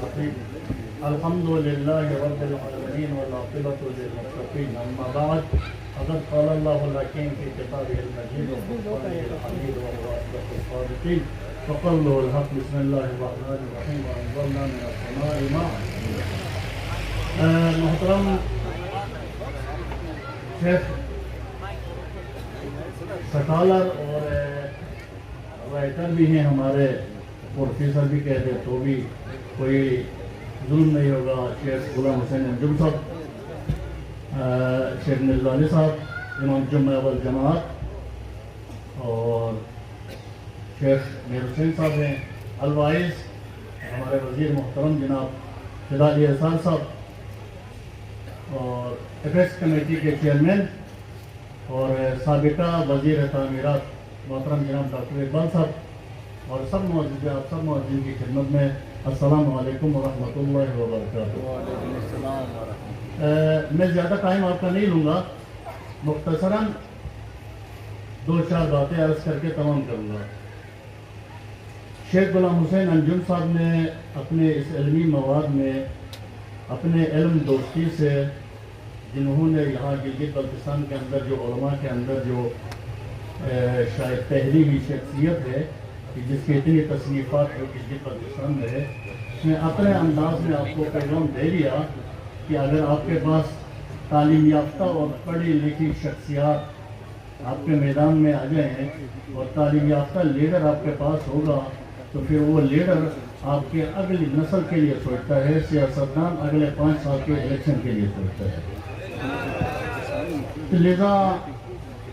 الرحيم الحمد لله رب العالمين والعاقبة للمتقين أما بعد فقد قال الله الحكيم في كتابه المجيد وفرقانه الحميد وهو أصدق الصادقين وقوله الحق بسم الله الرحمن الرحيم وأنزلنا من السماء ماء. محترم شیخ سکالر اور رائٹر بھی ہیں ہمارے، پروفیسر بھی کہہ دے تو بھی کوئی ظلم نہیں ہوگا. شیخ غلام حسین انجم صاحب، شیخ مرزا علی صاحب امام جمعہ والجماعت، اور شیخ میر حسین صاحب ہیں الوائز، ہمارے وزیر محترم جناب فدا علی احسان صاحب، اور ایفیکس کمیٹی کے چیئرمین اور سابقہ وزیر تعمیرات محترم جناب ڈاکٹر اقبال صاحب، اور سب معزز آپ سب معززین کی خدمت میں السلام علیکم ورحمۃ اللہ وبرکاتہ. میں زیادہ ٹائم آپ کا نہیں لوں گا، مختصراً دو چار باتیں عرض کر کے تمام کروں گا. شیخ غلام حسین انجم صاحب نے اپنے اس علمی مواد میں اپنے علم دوستی سے، جنہوں نے یہاں گلگت بلتستان کے اندر جو علماء کے اندر جو شاید پہلی ہی شخصیت ہے کہ جس کی اتنی تصنیفات جو گلگت بلتستان میں ہے، اس نے اپنے انداز میں آپ کو پیغام دے دیا کہ اگر آپ کے پاس تعلیم یافتہ اور پڑھی لکھی شخصیات آپ کے میدان میں آ جائیں اور تعلیم یافتہ لیڈر آپ کے پاس ہوگا تو پھر وہ لیڈر آپ کے اگلی نسل کے لیے سوچتا ہے، سیاستدان اگلے 5 سال کے الیکشن کے لیے سوچتا ہے. لہذا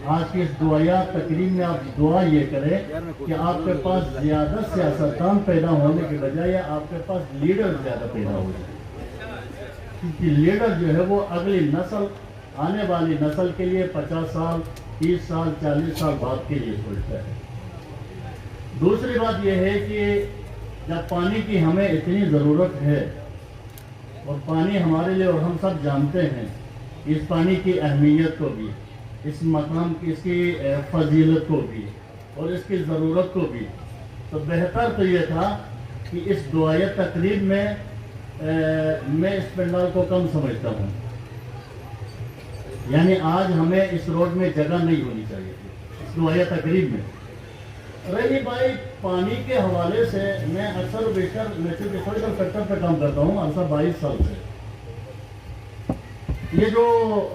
آج کی اس دعائیہ تقریب میں آپ دعا یہ کریں کہ آپ کے پاس زیادہ سیاستدان پیدا ہونے کے بجائے آپ کے پاس لیڈر زیادہ پیدا ہو جائے، کیونکہ لیڈر جو ہے وہ اگلی نسل، آنے والی نسل کے لیے 50 سال 30 سال 40 سال بعد کے لیے سوچتا ہے. دوسری بات یہ ہے کہ جب پانی کی ہمیں اتنی ضرورت ہے اور پانی ہمارے لیے، اور ہم سب جانتے ہیں اس پانی کی اہمیت کو بھی، اس مقام کی، اس کی فضیلت کو بھی اور اس کی ضرورت کو بھی، تو بہتر تو یہ تھا کہ اس دعائیہ تقریب میں میں اس پنڈال کو کم سمجھتا ہوں. یعنی آج ہمیں اس روڈ میں جگہ نہیں ہونی چاہیے تھی اس دعائیہ تقریب میں. رہی بھائی پانی کے حوالے سے، میں اکثر و بیشتر میں چونکہ سوشل سیکٹر پہ کام کرتا ہوں عرصہ 22 سال سے، یہ جو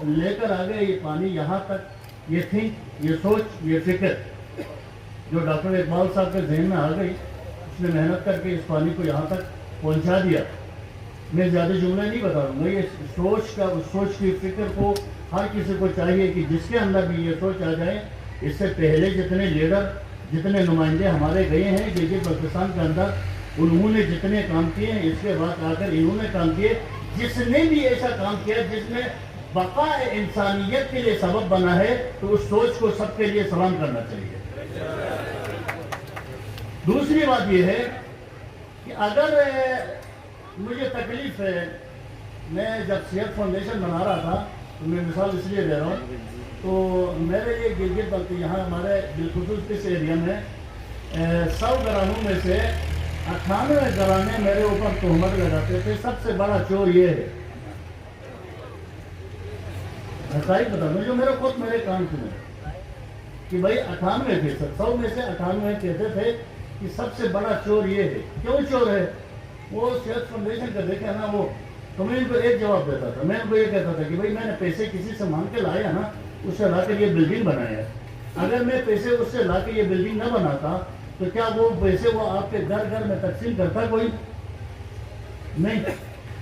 لے کر آ گئے یہ پانی یہاں تک، یہ تھنک، یہ سوچ، یہ فکر جو ڈاکٹر اقبال صاحب کے ذہن میں آ گئی، اس نے محنت کر کے اس پانی کو یہاں تک پہنچا دیا. میں زیادہ جملے نہیں بتا رہا ہوں، یہ سوچ کا، اس سوچ کی فکر کو ہر کسی کو چاہیے کہ جس کے اندر بھی یہ سوچ آ جائے. اس سے پہلے جتنے لیڈر، جتنے نمائندے ہمارے گئے ہیں گلگت بلتستان کے اندر، انہوں نے جتنے کام کیے ہیں، اس کے بعد آ کر انہوں نے کام کیے. جس نے بھی ایسا کام کیا جس نے بقاء انسانیت کے لیے سبب بنا ہے، تو اس سوچ کو سب کے لیے سلام کرنا چاہیے. دوسری بات یہ ہے کہ اگر مجھے تکلیف ہے، میں جب صحت فاؤنڈیشن بنا رہا تھا تو میں مثال اس لیے دے رہا ہوں، تو میرے یہ گلگت بلتستان یہاں ہمارے بالخصوص اس ایریا میں 100 گھرانوں میں سے 98 گھرانے میرے اوپر تہمت لگاتے تھے. سب سے بڑا چور یہ ہے، حقائق بتا دوں جو میرے خود میرے کام سنے کہ بھائی 98%، 100 میں سے 98 کہتے تھے کہ سب سے بڑا چور یہ ہے. کیوں چور ہے؟ وہ صحت فاؤنڈیشن کا دیکھا نا وہ، تو میں ان کو ایک جواب دیتا تھا. میں ان کو یہ کہتا تھا کہ بھائی میں نے پیسے کسی سے مانگ کے لایا نا، اس سے لا کر یہ بلڈنگ بنایا ہے. اگر میں پیسے اس سے لا کے یہ بلڈنگ نہ بناتا تو کیا وہ پیسے وہ آپ کے گھر گھر میں تقسیم کرتا کوئی نہیں؟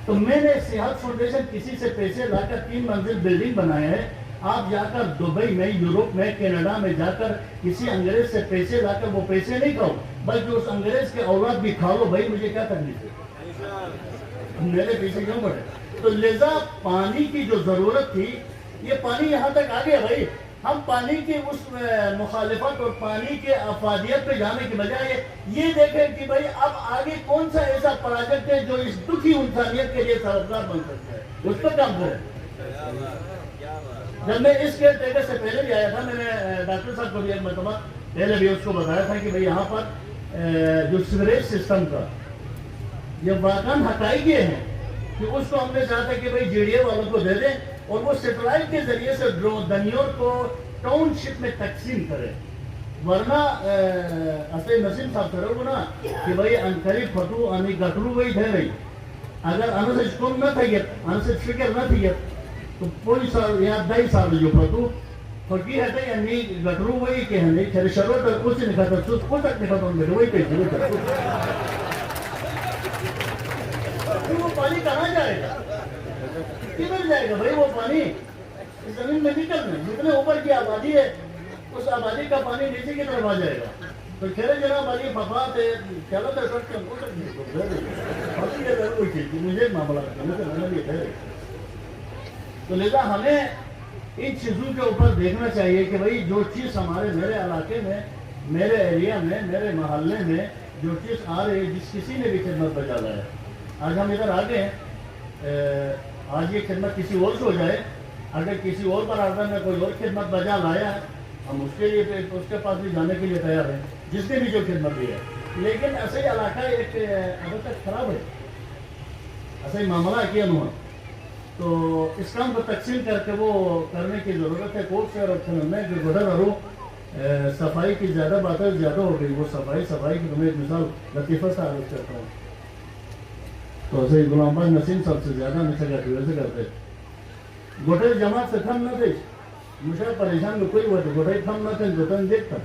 تو میں نے صحت فاؤنڈیشن کسی سے پیسے لا کر 3 منزل بلڈنگ بنایا ہے. آپ جا کر دبئی میں، یوروپ میں، کینیڈا میں جا کر کسی انگریز سے پیسے لا کر وہ پیسے نہیں کھاؤ، بلکہ اس انگریز کے اولاد بھی کھا لو. بھائی مجھے کیا تکلیف ہے، میرے پیسے کیوں بڑھے؟ تو لہذا پانی کی جو ضرورت تھی، یہ پانی یہاں تک آ گیا. بھائی ہم پانی کی اس مخالفت اور پانی کے افادیت پہ جانے کے بجائے یہ دیکھیں کہ بھائی اب آگے کون سا ایسا پروجیکٹ ہے جو اس دکھی انسانیت کے لیے سازگار بن سکتا ہے، اس پر کام کریں. جب میں اس کیئر ٹیکر سے پہلے بھی آیا تھا، میں نے ڈاکٹر صاحب کو بھی ایک مرتبہ پہلے بھی اس کو بتایا تھا کہ بھئی یہاں پر جو سیوریج سسٹم کا یہ واقعاً حقائق یہ ہیں کہ اس کو ہم نے چاہتا کہ بھائی جی ڈی اے والوں کو دے دیں اور وہ سیٹلائٹ کے ذریعے سے دنیور کو ٹاؤن شپ میں تقسیم کرے. ورنہ اسے نسیم صاحب کرو گا نا کہ بھائی انقریب فتو انی گٹرو وہی تھے رہی اگر ان سے کم نہ تھا ان سے فکر نہ تھی تو کوئی سال یا 2 سال جو فتو فکی ہے کہ انی گٹرو وہی کہ نہیں چلے شروع تک کچھ نہیں کھاتا سوچ کو تک نہیں کھاتا ان میں وہی کہیں وہ پانی کہاں جائے گا کدھر جائے گا بھائی وہ پانی اس زمین میں نکلنا جتنے اوپر کی آبادی ہے اس آبادی کا پانی نیچے کی طرف آ جائے گا تو کھیرے جناب آبادی مفاد ہے چلو تو سٹ کے ہم کو تک نہیں یہ ضرور چیز کہ مجھے معاملہ کرنا بھی ہے. تو لہذا ہمیں ان چیزوں کے اوپر دیکھنا چاہیے کہ بھائی جو چیز ہمارے میرے علاقے میں میرے ایریا میں میرے محلے میں جو چیز آ رہی ہے جس کسی نے بھی خدمت بجا لایا ہے آج ہم ادھر آ گئے ہیں آج یہ خدمت کسی اور سے ہو جائے اگر کسی اور پر آردن میں کوئی اور خدمت بجا لایا ہے ہم اس کے لیے اس کے پاس بھی جانے کے لیے تیار ہیں جس نے بھی جو خدمت دی ہے. لیکن ایسے ہی علاقہ ایک ابھی تک خراب ہے ایسا ہی معاملہ کیا انہوں تو اس کام کو تقسیم کر کے وہ کرنے کی ضرورت ہے. کوٹ سے اور میں جو گزر رہا صفائی کی زیادہ باتیں زیادہ ہو گئی وہ صفائی کی تمہیں ایک مثال لطیفہ سے عرض کرتا ہوں. تو ایسے ہی غلام باز نسیم سب سے زیادہ نشہ سے کرتے گوٹے جماعت سے تھم نہ تھے مجھے پریشان میں کوئی وجہ گوٹے تھم نہ تھے گوٹے دیکھتا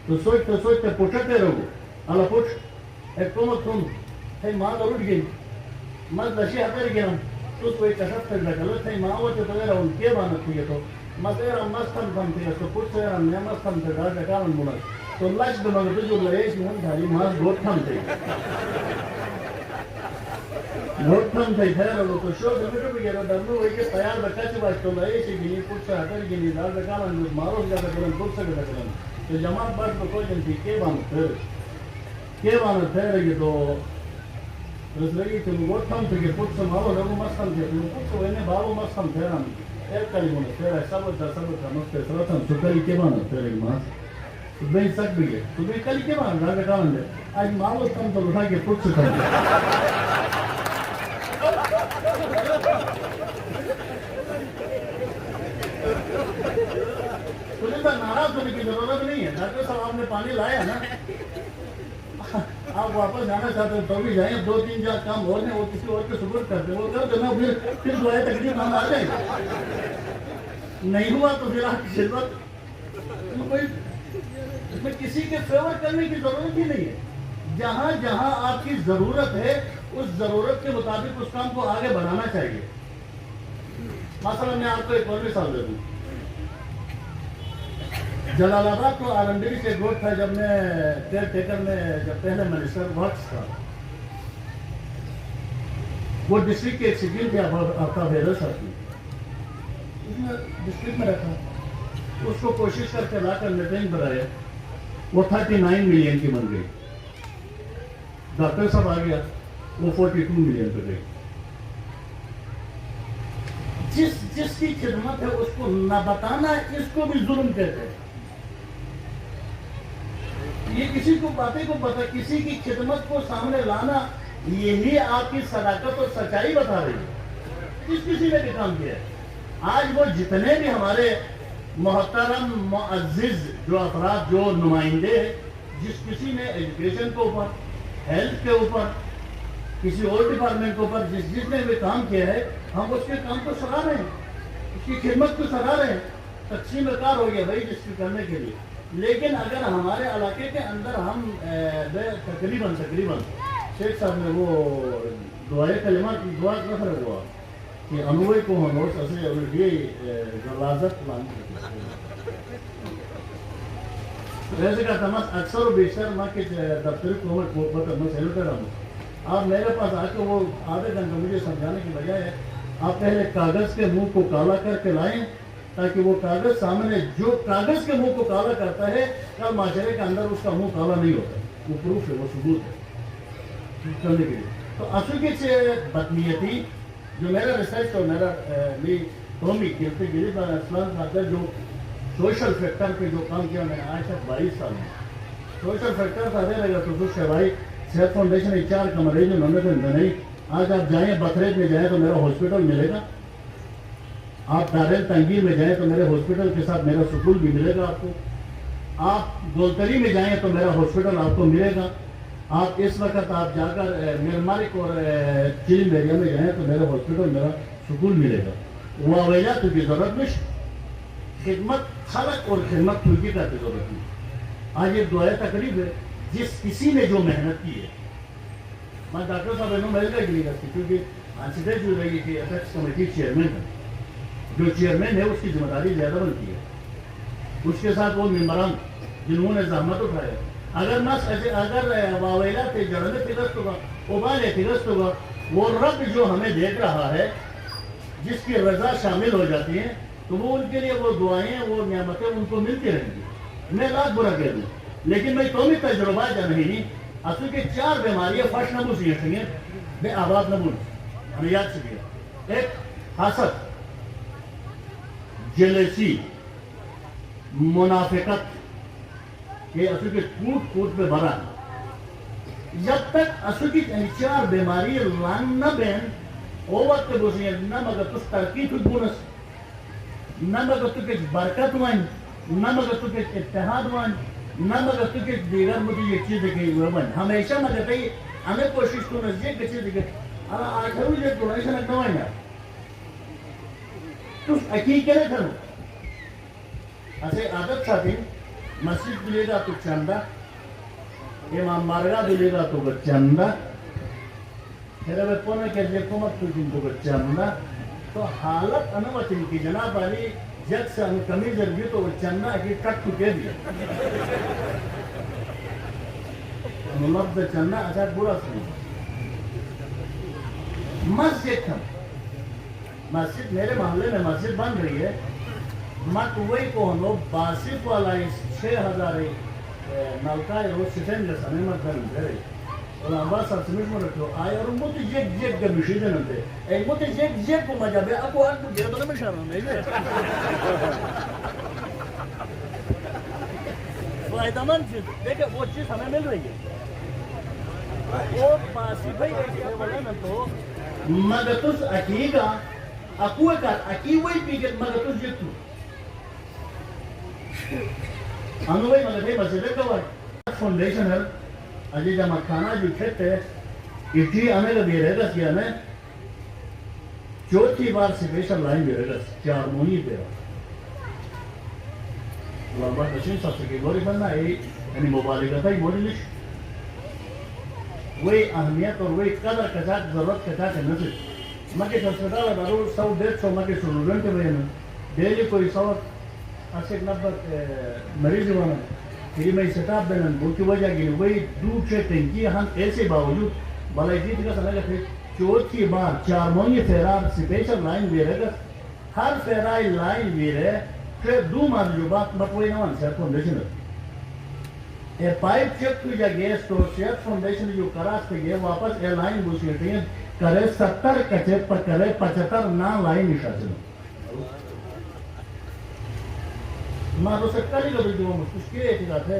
تو سوچتے پوچھتے رہو اللہ پوچھ ایک کومت تم ہے ماں کا اٹھ گئی ماں دشی ہاتھ گیا تو کوئی کشف تک غلط ہے ماں ہوتے تو میرا ان کے بانت تھی تو مگر مستم تھم تھی تو پوچھ سے میں مستم تھے ڈاکٹر کارن بولا تو لچ دماغ جو لئے کہ ہم دھاری ماں گوٹ تھم تھے گوٹ تھم تھے خیر ہو تو شو زمینوں بھی گیا ڈرنو ہوئی کہ تیار رکھا چی بات تو لئے سی گنی پوچھ سے ہاتھ گنی ڈاکٹر کارن مارو گیا تھا کرن پوچھ سے گیا کرن تو جماعت بات کو کوئی جن تھی کے بانت پھر رہی تو اس لگی کہ وہ تھم تھے کہ پوچھ سے مارو لگو مستم تھے پوچھ سے وینے بابو مستم تھے ہم ایک کلی ہونے پھر ہے سب کا مستر سرات ہم سکلی کے بانت پھر ایک ماں تو بین سک بھی ہے تو بین کلی کے بانت ڈاکٹر کارن دے آج مارو تم تو اٹھا کے پوچھ سے تھم ناراض ہونے کی ضرورت نہیں ہے. ڈاکٹر صاحب آپ نے پانی لایا نا آپ واپس جانا چاہتے ہیں تو بھی جائیں 2-3 کام اور ہیں وہ کسی اور کے سپورٹ کرتے وہ کر دینا پھر دعائیں تکلیف ہم آ جائیں نہیں ہوا تو پھر آپ کی خدمت اس میں کسی کے فیور کرنے کی ضرورت ہی نہیں ہے. جہاں جہاں آپ کی ضرورت ہے اس ضرورت کے مطابق اس کام کو آگے بڑھانا چاہیے. مثلا میں آپ کو ایک اور مثال دے دوں جلال آباد تو آرمڈیری سے گوٹ تھا جب میں کیئر ٹیکر میں جب پہلے منسٹر ورکس تھا وہ ڈسٹرکٹ کی ایک سکیم تھی آفتاب حیدر صاحب کی اس نے ڈسٹرکٹ میں رکھا اس کو کوشش کر کے لا کر میٹنگ بنائے وہ 39 ملین کی بن گئی. ڈاکٹر صاحب آ گیا وہ 42 ملین پہ گئی. جس کی خدمت ہے اس کو نہ بتانا اس کو بھی ظلم کہتے ہیں. یہ کسی کو باتیں کو پتا کسی کی خدمت کو سامنے لانا یہی آپ کی صداقت اور سچائی بتا رہی ہے. کسی نے بھی کام کیا ہے. آج وہ جتنے بھی ہمارے محترم معزز جو افراد جو نمائندے ہیں جس کسی نے ایجوکیشن کے اوپر ہیلتھ کے اوپر کسی اور ڈپارٹمنٹ کے اوپر جس نے بھی کام کیا ہے ہم اس کے کام کو سراہ رہے ہیں اس کی خدمت کو سراہ رہے ہیں. تقسیم کار ہو گیا بھائی جس کی کرنے کے لیے. لیکن اگر ہمارے علاقے کے اندر ہم تقریباً شیخ صاحب نے وہ دعائے کلمات دعا نہ ہوا کہ انوے کو ہنوس اسے یہ غلازت لانی ویسے کا تماس اکثر و بیشتر ماں کے دفتر کو میں سیلو کر رہا ہوں. آپ میرے پاس آ کے وہ آدھے گھنٹے مجھے سمجھانے کی بجائے آپ پہلے کاغذ کے منہ کو کالا کر کے لائیں تاکہ وہ کاغذ سامنے جو کاغذ کے منہ کو کالا کرتا ہے کل معاشرے کے اندر اس کا منہ کالا نہیں ہوتا. وہ پروف ہے وہ ثبوت ہے کرنے کے لیے. تو اصل کی بدنیتی جو میرا ریسرچ اور میری قومی گرتے گری پر اسلام خاطر جو سوشل فیکٹر پہ جو کام کیا میں نے آج تک 22 سال میں سوشل فیکٹر کا دے لگا تو کچھ ہے بھائی صحت فاؤنڈیشن نے 4 کمرے جو انہوں نے تو نہیں. آج آپ جائیں بتریت میں جائیں تو میرا ہاسپٹل ملے گا. آپ دارل تنگیر میں جائیں تو میرے ہاسپٹل کے ساتھ میرا سکول بھی ملے گا آپ کو. آپ گولتری میں جائیں تو میرا ہاسپٹل آپ کو ملے گا. آپ اس وقت آپ جا کر میرمارک اور چیلنگ ایریا میں جائیں تو میرا ہاسپٹل میرا سکول ملے گا. واویلات کی ضرورت نہیں, خدمت خلق اور خدمت ترکی کا ضرورت نہیں. آج ایک دعائے تقریب ہے جس کسی نے جو محنت کی ہے. میں ڈاکٹر صاحب نے مل گئی نہیں کرتی کیونکہ آنسیڈر جو رہی کہ اپیکس کمیٹی چیئرمین ہے. جو چیئرمین ہے اس کی ذمہ داری زیادہ بنتی ہے. اس کے ساتھ وہ ممبران جنہوں نے زحمت اٹھایا. اگر واویلا تھے جڑنے تگست ہوگا ابالے تگست ہوگا, وہ رب جو ہمیں دیکھ رہا ہے جس کی رضا شامل ہو جاتی ہے تو وہ ان کے لیے وہ دعائیں وہ نعمتیں ان کو ملتی رہیں گی. میں لاکھ برا کہہ دوں لیکن میں قومی تجربات جا نہیں اصل کے 4 بیماریاں فرش نبوس یہ ہیں بے آباد نبوس ہمیں یاد سے کیا. ایک حسد, جیلیسی, منافقت, یہ اصل کے کوٹ کوٹ پہ بھرا ہے. جب تک اصل کی 4 بیماری لان نہ بین وہ وقت بوسیں نہ مگر تو ترقی خود بونس نہ مگر تو کچھ برکت وائن نہ مگر تو کچھ اتحاد وائن نہ مگر تو کچھ دیگر مجھے یہ چیز دیکھیں ہوئے وائن. ہمیشہ میں کہتا ہے ہمیں کوشش کو نزدیک چیز دیکھیں آخر یہ ڈونیشن رکھنا وائن ہے تو اکی کرے تھا ایسے عادت ساتھی مسجد ملے گا تو چندہ, امام مارگاہ ملے گا تو چندہ, پھر اب پونے کے دیکھو مت جن کو چندہ. تو حالت انوچن کی جناب علی جگ سے ہم کمی ضروری تو وہ چندہ کی کٹ تو کہہ دیا لفظ چندہ اچھا برا سنی. مسجد میرے محلے میں مسجد بن رہی ہے. مت وہی کونو باسف والا 6000 نلکا ہے وہ سٹین جیسا نہیں مت کریں اور آواز سب سمجھ میں رکھو آئے اور موتی جیک جیک کا مشید ہے نمتے ایک موتی جیک جیک کو مجھا بے اب وہ آج کو گیا تو نہیں مشاہ رہا نہیں فائدہ مند چیز دیکھیں وہ چیز ہمیں مل رہی ہے. وہ باسی بھائی ایسے والا نا تو مگتوس اکی گا اکوے کار اکی وہی پیگت مگتوس جیتو انوے مگتے مسجدے کا وقت فاؤنڈیشن ہے اجی جا مکھانا جو کھیتے اٹھی آنے کا بھی رہے گا کیا میں 4تھی بار سپیشل لائن بھی رہے گا 4 مونی پہ اللہ بات بچین سب سے کی گوری بننا ہے یعنی مبالغہ تھا ہی بولی لش وہی اہمیت اور وہی قدر کچاک ضرورت کچاک ہے نصف مکہ ہسپتال ہے ضرور 100-150 مکہ سٹوڈنٹ کے بھئی ڈیلی کوئی 100 80 90 مریض ہونا پھر میں سٹاپ بینن وہ کی وجہ کی وہی دو چیٹنگ کی ہم ایسے باوجود بلائیجیت کا سمجھا کہ 4تھی بار 4 مونی فیرار سپیشل لائن بھی رہے گا. ہر فیرائی لائن بھی رہے پھر 2 ماہ جو بات مطوئی نوان صحت فاؤنڈیشن ہے اے پائپ چیک کی جا گیس تو صحت فاؤنڈیشن جو کراس پہ گئے واپس اے لائن بوسیٹی ہیں کرے 70 کچے پر کرے 75 نا لائن اشاعت ماں تو سکتالی کا بھی جو مشکل کے ایک گا تھے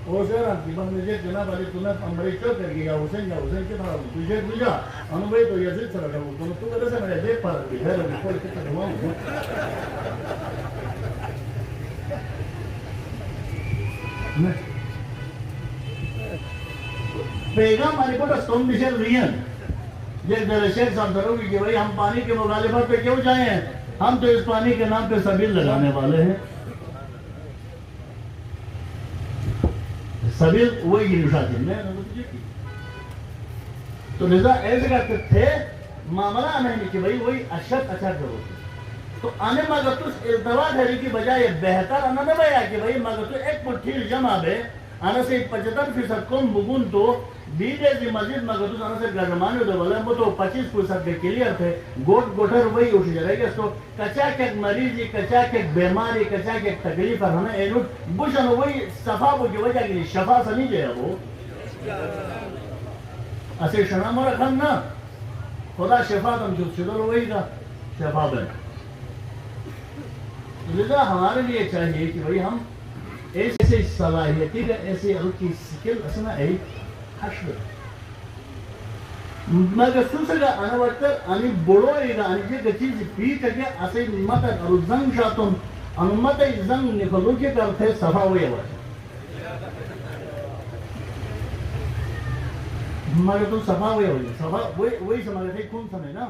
وہ زیران کی بہن مجھے جناب علی تونت امبری چوک کر گیا حسین کے تھا تجھے بجا انو بھئی تو یزید سر رکھا ہوں تو کہتے سے میں دیکھ پا رہا بھی ہے لگی کوئی کتا دواؤں پیغام آنے کو ٹسٹون مشل ریئن یہ شیخ صاحب ضروری کہ بھئی ہم پانی کے مغالبات پہ کیوں جائیں ہیں ہم تو اس پانی کے نام پہ سبیل لگانے والے ہیں سبیل وہی نشاتی میں تو لذا ایسے کہتے تھے معاملہ آنے کہ بھئی وہی اشد اچھا کرو تو آنے مگتوس التوا دھری کی بجائے بہتر آنا نہ بھیا کہ بھئی مگتو ایک پٹھیل جمع بے آنا سے 75% کم بگون تو بیدے دی مزید مگتوس آنا سے گرمانی دو بلے وہ تو 25% کے کلیر تھے گوٹ گوٹر وہی اٹھ جائے گا تو کچاک ایک مریضی کچاک ایک بیماری کچاک ایک تکلیف ہے ہمیں اینوٹ بوشن وہی صفا وہ کی وجہ کے لیے شفا سا نہیں جائے وہ اسے شنامو رکھن نا خدا شفا تم جو چدر وہی کا شفا بن لذا ہمارے لیے چاہیے کہ بھئی ہم ایسے صلاحیتی کا ایسے کی سکل اسنا ایک حشر مگر سوسگا انا وقتر اني بولويدا اني جه چیز پیټه کې اسې ماته روزنګ شاتم ان ماته زنګ نه کولو کې کرتے صفا وي و مگر تو صفا وي صفا وي سمجھتے کون سمجھنا